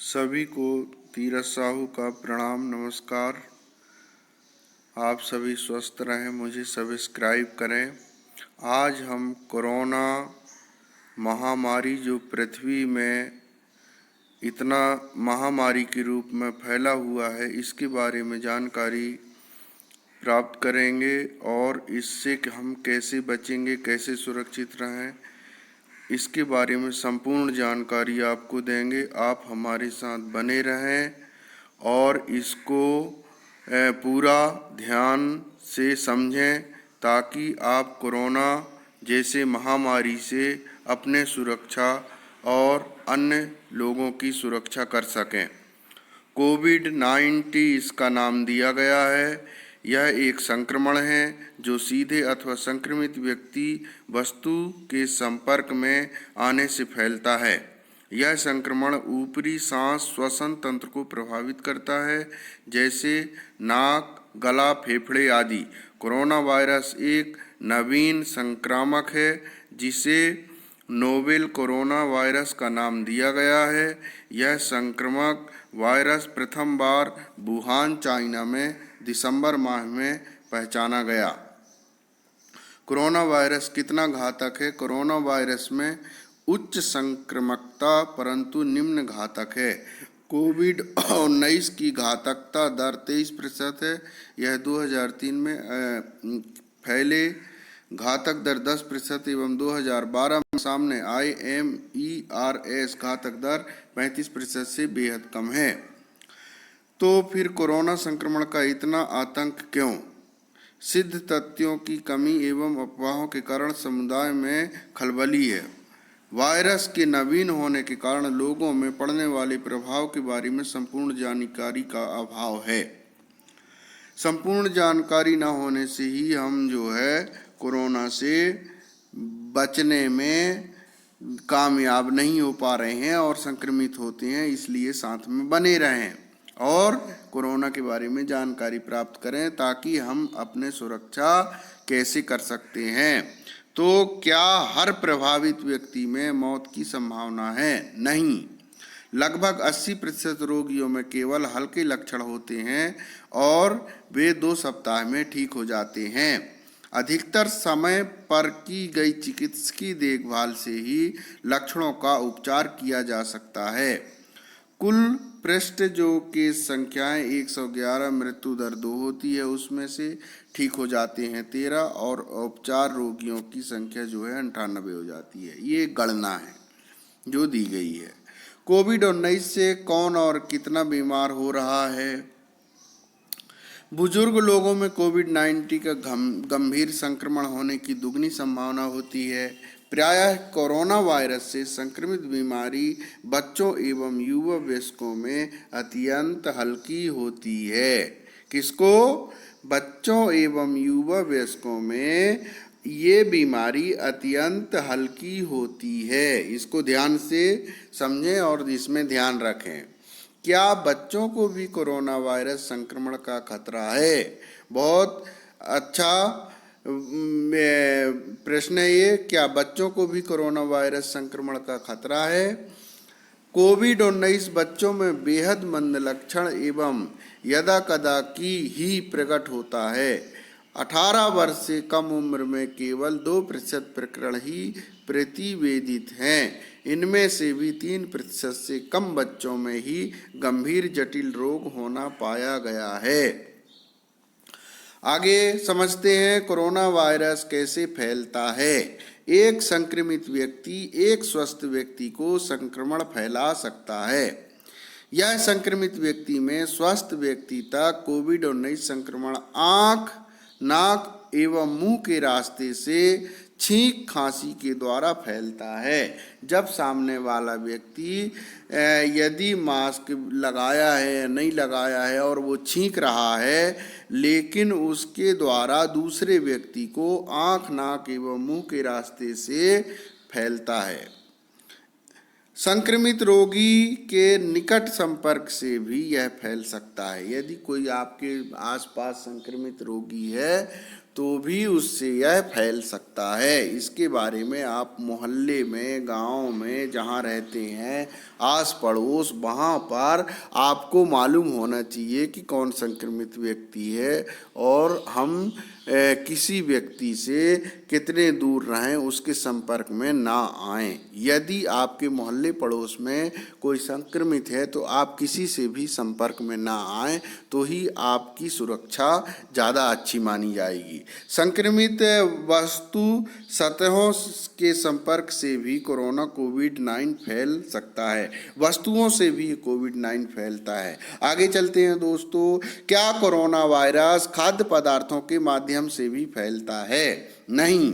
सभी को तीरथ साहू का प्रणाम नमस्कार। आप सभी स्वस्थ रहें, मुझे सब्सक्राइब करें। आज हम कोरोना महामारी जो पृथ्वी में इतना महामारी के रूप में फैला हुआ है, इसके बारे में जानकारी प्राप्त करेंगे और इससे हम कैसे बचेंगे, कैसे सुरक्षित रहें, इसके बारे में संपूर्ण जानकारी आपको देंगे। आप हमारे साथ बने रहें और इसको पूरा ध्यान से समझें ताकि आप कोरोना जैसे महामारी से अपने सुरक्षा और अन्य लोगों की सुरक्षा कर सकें। कोविड-19 इसका नाम दिया गया है। यह एक संक्रमण है जो सीधे अथवा संक्रमित व्यक्ति वस्तु के संपर्क में आने से फैलता है। यह संक्रमण ऊपरी सांस श्वसन तंत्र को प्रभावित करता है, जैसे नाक, गला, फेफड़े आदि। कोरोना वायरस एक नवीन संक्रामक है जिसे नोवेल कोरोना वायरस का नाम दिया गया है। यह संक्रामक वायरस प्रथम बार वुहान, चाइना में दिसंबर माह में पहचाना गया। कोरोना वायरस कितना घातक है? कोरोना वायरस में उच्च संक्रामकता परंतु निम्न घातक है। कोविड-19 की घातकता दर 23% है। यह 2003 में फैले घातक दर 10% एवं 2012 में सामने आई MERS घातक दर 35% से बेहद कम है। तो फिर कोरोना संक्रमण का इतना आतंक क्यों? सिद्ध तथ्यों की कमी एवं अफवाहों के कारण समुदाय में खलबली है। वायरस के नवीन होने के कारण लोगों में पड़ने वाले प्रभाव के बारे में संपूर्ण जानकारी का अभाव है। संपूर्ण जानकारी न होने से ही हम कोरोना से बचने में कामयाब नहीं हो पा रहे हैं और संक्रमित होते हैं। इसलिए साथ में बने रहें और कोरोना के बारे में जानकारी प्राप्त करें ताकि हम अपने सुरक्षा कैसे कर सकते हैं। तो क्या हर प्रभावित व्यक्ति में मौत की संभावना है? नहीं। लगभग 80% रोगियों में केवल हल्के लक्षण होते हैं और वे 2 सप्ताह में ठीक हो जाते हैं। अधिकतर समय पर की गई चिकित्सकीय देखभाल से ही लक्षणों का उपचार किया जा सकता है। कुल पृष्ठजों की संख्याएं 111, मृत्यु दर 2 होती है, उसमें से ठीक हो जाते हैं 13 और उपचार रोगियों की संख्या 98 हो जाती है। ये गणना है जो दी गई है। कोविड-19 से कौन और कितना बीमार हो रहा है? बुजुर्ग लोगों में कोविड-19 का गंभीर संक्रमण होने की दुगनी संभावना होती है। प्रायः कोरोना वायरस से संक्रमित बीमारी बच्चों एवं युवा वयस्कों में अत्यंत हल्की होती है। किसको? बच्चों एवं युवा वयस्कों में ये बीमारी अत्यंत हल्की होती है। इसको ध्यान से समझें और इसमें ध्यान रखें। क्या बच्चों को भी कोरोना वायरस संक्रमण का खतरा है? बहुत अच्छा प्रश्न है ये। क्या बच्चों को भी कोरोना वायरस संक्रमण का खतरा है? कोविड-19 बच्चों में बेहद मंद लक्षण एवं यदा-कदा की ही प्रकट होता है। 18 वर्ष से कम उम्र में केवल 2% प्रकरण ही प्रतिवेदित हैं। इनमें से भी 3% से कम बच्चों में ही गंभीर जटिल रोग होना पाया गया है। आगे समझते हैं कोरोना वायरस कैसे फैलता है। एक संक्रमित व्यक्ति एक स्वस्थ व्यक्ति को संक्रमण फैला सकता है। यह संक्रमित व्यक्ति में स्वस्थ व्यक्ति तक कोविड-19 संक्रमण आँख, नाक एवं मुंह के रास्ते से छींक खांसी के द्वारा फैलता है। जब सामने वाला व्यक्ति यदि मास्क लगाया है या नहीं लगाया है और वो छींक रहा है, लेकिन उसके द्वारा दूसरे व्यक्ति को आँख, नाक एवं मुंह के रास्ते से फैलता है। संक्रमित रोगी के निकट संपर्क से भी यह फैल सकता है। यदि कोई आपके आसपास संक्रमित रोगी है तो भी उससे यह फैल सकता है। इसके बारे में आप मोहल्ले में, गांव में जहां रहते हैं, आस पड़ोस, वहां पर आपको मालूम होना चाहिए कि कौन संक्रमित व्यक्ति है और हम किसी व्यक्ति से कितने दूर रहें, उसके संपर्क में ना आएं। यदि आपके मोहल्ले पड़ोस में कोई संक्रमित है तो आप किसी से भी संपर्क में ना आएं, तो ही आपकी सुरक्षा ज़्यादा अच्छी मानी जाएगी। संक्रमित वस्तु सतहों के संपर्क से भी कोरोना कोविड-19 फैल सकता है। वस्तुओं से भी कोविड-19 फैलता है। आगे चलते हैं दोस्तों। क्या कोरोना वायरस खाद्य पदार्थों के माध्यम से भी फैलता है? नहीं,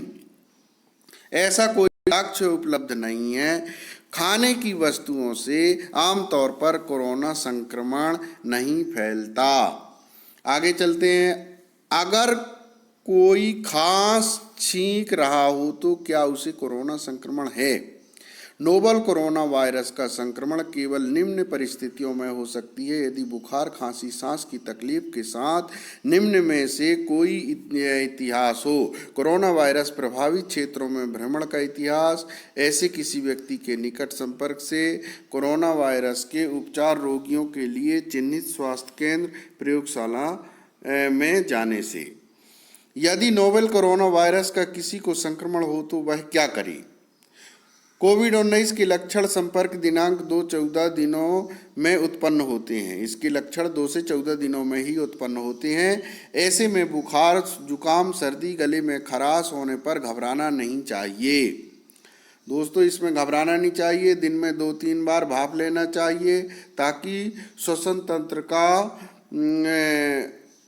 ऐसा कोई साक्ष्य उपलब्ध नहीं है। खाने की वस्तुओं से आमतौर पर कोरोना संक्रमण नहीं फैलता। आगे चलते हैं। अगर कोई खांस छींक रहा हो तो क्या उसे कोरोना संक्रमण है? नोवल कोरोना वायरस का संक्रमण केवल निम्न परिस्थितियों में हो सकती है। यदि बुखार, खांसी, सांस की तकलीफ के साथ निम्न में से कोई इतिहास हो। कोरोना वायरस प्रभावित क्षेत्रों में भ्रमण का इतिहास, ऐसे किसी व्यक्ति के निकट संपर्क से कोरोना वायरस के उपचार, रोगियों के लिए चिन्हित स्वास्थ्य केंद्र, प्रयोगशाला में जाने से। यदि नोवेल कोरोना वायरस का किसी को संक्रमण हो तो वह क्या करे? कोविड-19 के लक्षण संपर्क दिनांक 2-14 दिनों में उत्पन्न होते हैं। इसके लक्षण 2 से 14 दिनों में ही उत्पन्न होते हैं। ऐसे में बुखार, जुकाम, सर्दी, गले में खराश होने पर घबराना नहीं चाहिए। दोस्तों, इसमें घबराना नहीं चाहिए। दिन में 2-3 बार भाप लेना चाहिए ताकि श्वसन तंत्र का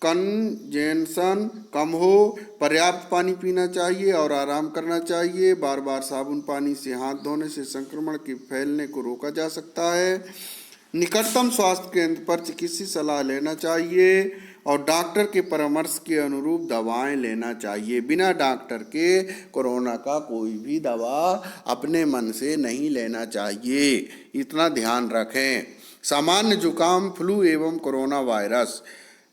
कंजेशन कम हो। पर्याप्त पानी पीना चाहिए और आराम करना चाहिए। बार बार साबुन पानी से हाथ धोने से संक्रमण के फैलने को रोका जा सकता है। निकटतम स्वास्थ्य केंद्र पर चिकित्सीय सलाह लेना चाहिए और डॉक्टर के परामर्श के अनुरूप दवाएं लेना चाहिए। बिना डॉक्टर के कोरोना का कोई भी दवा अपने मन से नहीं लेना चाहिए, इतना ध्यान रखें। सामान्य जुकाम, फ्लू एवं कोरोना वायरस।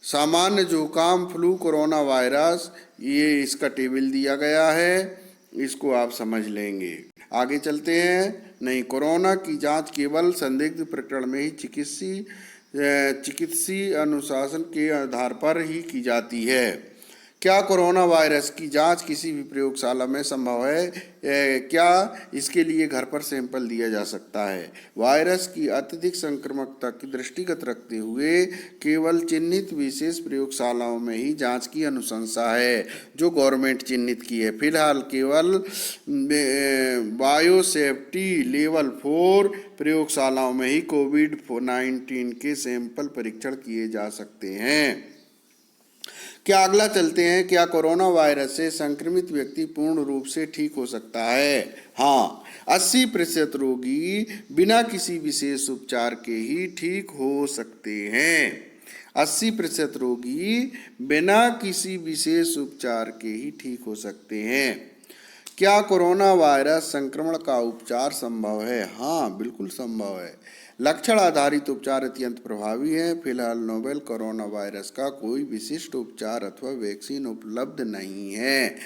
सामान्य जुकाम, फ्लू, कोरोना वायरस, ये इसका टेबल दिया गया है, इसको आप समझ लेंगे। आगे चलते हैं। नहीं, कोरोना की जांच केवल संदिग्ध प्रकरण में ही चिकित्सीय अनुशासन के आधार पर ही की जाती है। क्या कोरोना वायरस की जांच किसी भी प्रयोगशाला में संभव है? क्या इसके लिए घर पर सैंपल दिया जा सकता है? वायरस की अत्यधिक संक्रामकता की दृष्टिगत रखते हुए केवल चिन्हित विशेष प्रयोगशालाओं में ही जांच की अनुशंसा है, जो गवर्नमेंट चिन्हित की है। फिलहाल केवल बायोसेफ्टी लेवल 4 प्रयोगशालाओं में ही कोविड-19 के सैंपल परीक्षण किए जा सकते हैं। क्या अगला चलते हैं। क्या कोरोना वायरस से संक्रमित व्यक्ति पूर्ण रूप से ठीक हो सकता है? हाँ, 80% रोगी बिना किसी विशेष उपचार के ही ठीक हो सकते हैं। 80% रोगी बिना किसी विशेष उपचार के ही ठीक हो सकते हैं। क्या कोरोना वायरस संक्रमण का उपचार संभव है? हाँ, बिल्कुल संभव है। लक्षण आधारित उपचार अत्यंत प्रभावी है। फिलहाल नोवेल कोरोना वायरस का कोई विशिष्ट उपचार अथवा वैक्सीन उपलब्ध नहीं है।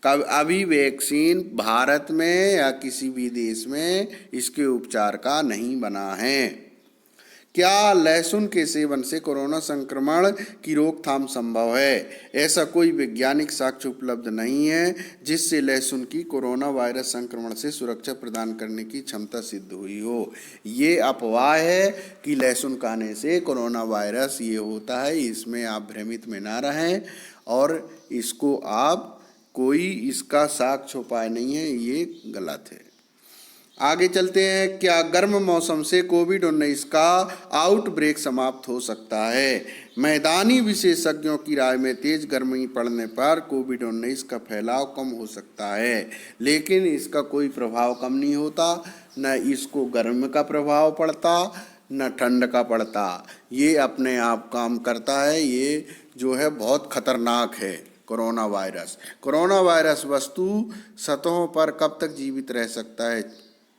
अभी वैक्सीन भारत में या किसी भी देश में इसके उपचार का नहीं बना है। क्या लहसुन के सेवन से कोरोना संक्रमण की रोकथाम संभव है? ऐसा कोई वैज्ञानिक साक्ष्य उपलब्ध नहीं है जिससे लहसुन की कोरोना वायरस संक्रमण से सुरक्षा प्रदान करने की क्षमता सिद्ध हुई हो। ये अफवाह है कि लहसुन खाने से कोरोना वायरस ये होता है, इसमें आप भ्रमित में ना रहें और इसको आप कोई इसका साक्ष्य उपाय नहीं है, ये गलत है। आगे चलते हैं। क्या गर्म मौसम से कोविड-19 का आउटब्रेक समाप्त हो सकता है? मैदानी विशेषज्ञों की राय में तेज गर्मी पड़ने पर कोविड-19 का फैलाव कम हो सकता है, लेकिन इसका कोई प्रभाव कम नहीं होता। न इसको गर्म का प्रभाव पड़ता न ठंड का पड़ता। ये अपने आप काम करता है। ये जो है बहुत खतरनाक है कोरोना वायरस। कोरोना वायरस वस्तु सतहों पर कब तक जीवित रह सकता है?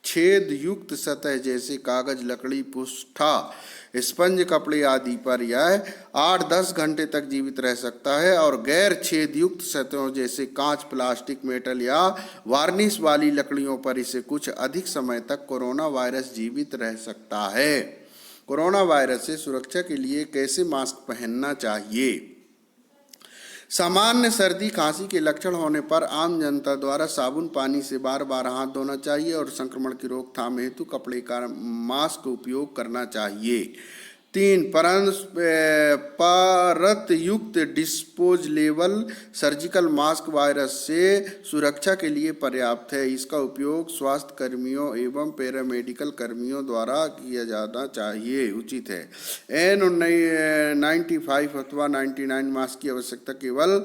छेद युक्त सतह जैसे कागज, लकड़ी, पुष्ठा, स्पंज, कपड़े आदि पर यह 8-10 घंटे तक जीवित रह सकता है और गैर छेद युक्त सतहों जैसे कांच, प्लास्टिक, मेटल या वार्निश वाली लकड़ियों पर इसे कुछ अधिक समय तक कोरोना वायरस जीवित रह सकता है। कोरोना वायरस से सुरक्षा के लिए कैसे मास्क पहनना चाहिए? सामान्य सर्दी खांसी के लक्षण होने पर आम जनता द्वारा साबुन पानी से बार बार हाथ धोना चाहिए और संक्रमण की रोकथाम हेतु कपड़े का मास्क उपयोग करना चाहिए। 3. परत युक्त डिस्पोजेबल सर्जिकल मास्क वायरस से सुरक्षा के लिए पर्याप्त है। इसका उपयोग स्वास्थ्य कर्मियों एवं पैरामेडिकल कर्मियों द्वारा किया जाना चाहिए, उचित है। N95 अथवा 99 मास्क की आवश्यकता केवल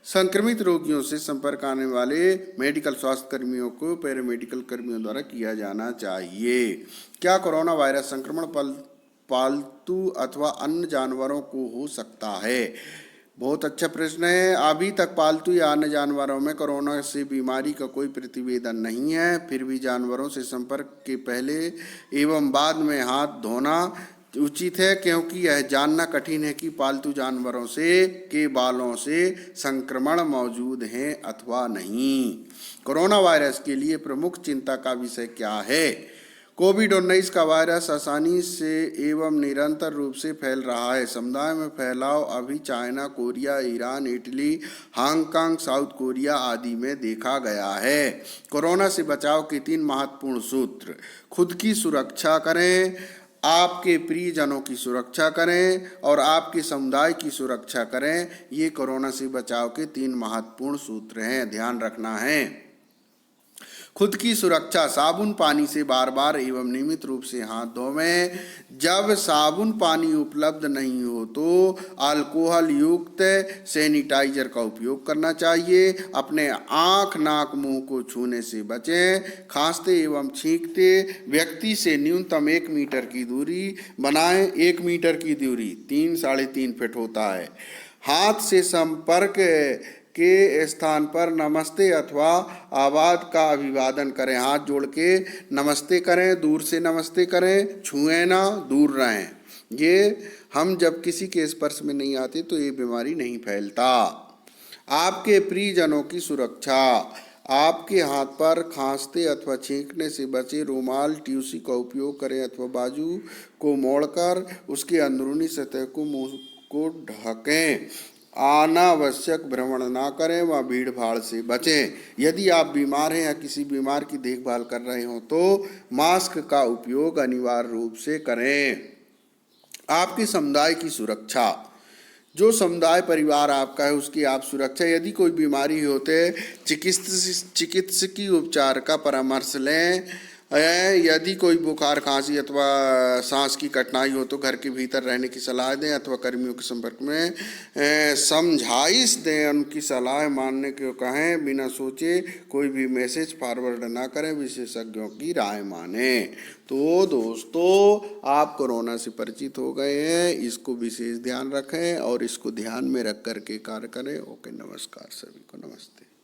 संक्रमित रोगियों से संपर्क आने वाले मेडिकल स्वास्थ्य कर्मियों को पैरामेडिकल कर्मियों द्वारा किया जाना चाहिए। क्या कोरोना वायरस संक्रमण पालतू अथवा अन्य जानवरों को हो सकता है? बहुत अच्छा प्रश्न है। अभी तक पालतू या अन्य जानवरों में कोरोना से बीमारी का कोई प्रतिवेदन नहीं है। फिर भी जानवरों से संपर्क के पहले एवं बाद में हाथ धोना उचित है, क्योंकि यह जानना कठिन है कि पालतू जानवरों से के बालों से संक्रमण मौजूद है अथवा नहीं। कोरोना वायरस के लिए प्रमुख चिंता का विषय क्या है? कोविड-19 का वायरस आसानी से एवं निरंतर रूप से फैल रहा है। समुदाय में फैलाव अभी China, Korea, Iran, Italy, Hong Kong, south Korea आदि में देखा गया है। कोरोना से बचाव के 3 महत्वपूर्ण सूत्र: खुद की सुरक्षा करें, आपके प्रियजनों की सुरक्षा करें और आपके समुदाय की सुरक्षा करें। ये कोरोना से बचाव के 3 महत्वपूर्ण सूत्र हैं, ध्यान रखना है। खुद की सुरक्षा: साबुन पानी से बार बार एवं नियमित रूप से हाथ धोवें। जब साबुन पानी उपलब्ध नहीं हो तो अल्कोहल युक्त सैनिटाइजर का उपयोग करना चाहिए। अपने आँख, नाक, मुंह को छूने से बचें। खांसते एवं छींकते व्यक्ति से न्यूनतम 1 मीटर की दूरी बनाएं। 1 मीटर की दूरी 3-3.5 फीट होता है। हाथ से संपर्क के स्थान पर नमस्ते अथवा आवाज का अभिवादन करें। हाथ जोड़ के नमस्ते करें, दूर से नमस्ते करें, छुएं ना, दूर रहें। ये हम जब किसी के स्पर्श में नहीं आते तो ये बीमारी नहीं फैलता। आपके प्रियजनों की सुरक्षा: आपके हाथ पर खांसते अथवा छींकने से बचे रुमाल, टिश्यू का उपयोग करें अथवा बाजू को मोड़कर उसके अंदरूनी सतह को मुंह को ढकें। अनावश्यक भ्रमण ना करें व भीड़ भाड़ से बचें। यदि आप बीमार हैं या किसी बीमार की देखभाल कर रहे हो तो मास्क का उपयोग अनिवार्य रूप से करें। आपके समुदाय की सुरक्षा: जो समुदाय परिवार आपका है उसकी आप सुरक्षा। यदि कोई बीमारी होते चिकित्सकीय उपचार का परामर्श लें। यदि कोई बुखार, खांसी अथवा सांस की कठिनाई हो तो घर के भीतर रहने की सलाह दें अथवा कर्मियों के संपर्क में समझाइश दें। उनकी सलाह मानने को कहें। बिना सोचे कोई भी मैसेज फॉरवर्ड ना करें, विशेषज्ञों की राय माने। तो दोस्तों, आप कोरोना से परिचित हो गए हैं, इसको विशेष ध्यान रखें और इसको ध्यान में रख कर के कार्य करें। ओके, नमस्कार सभी को, नमस्ते।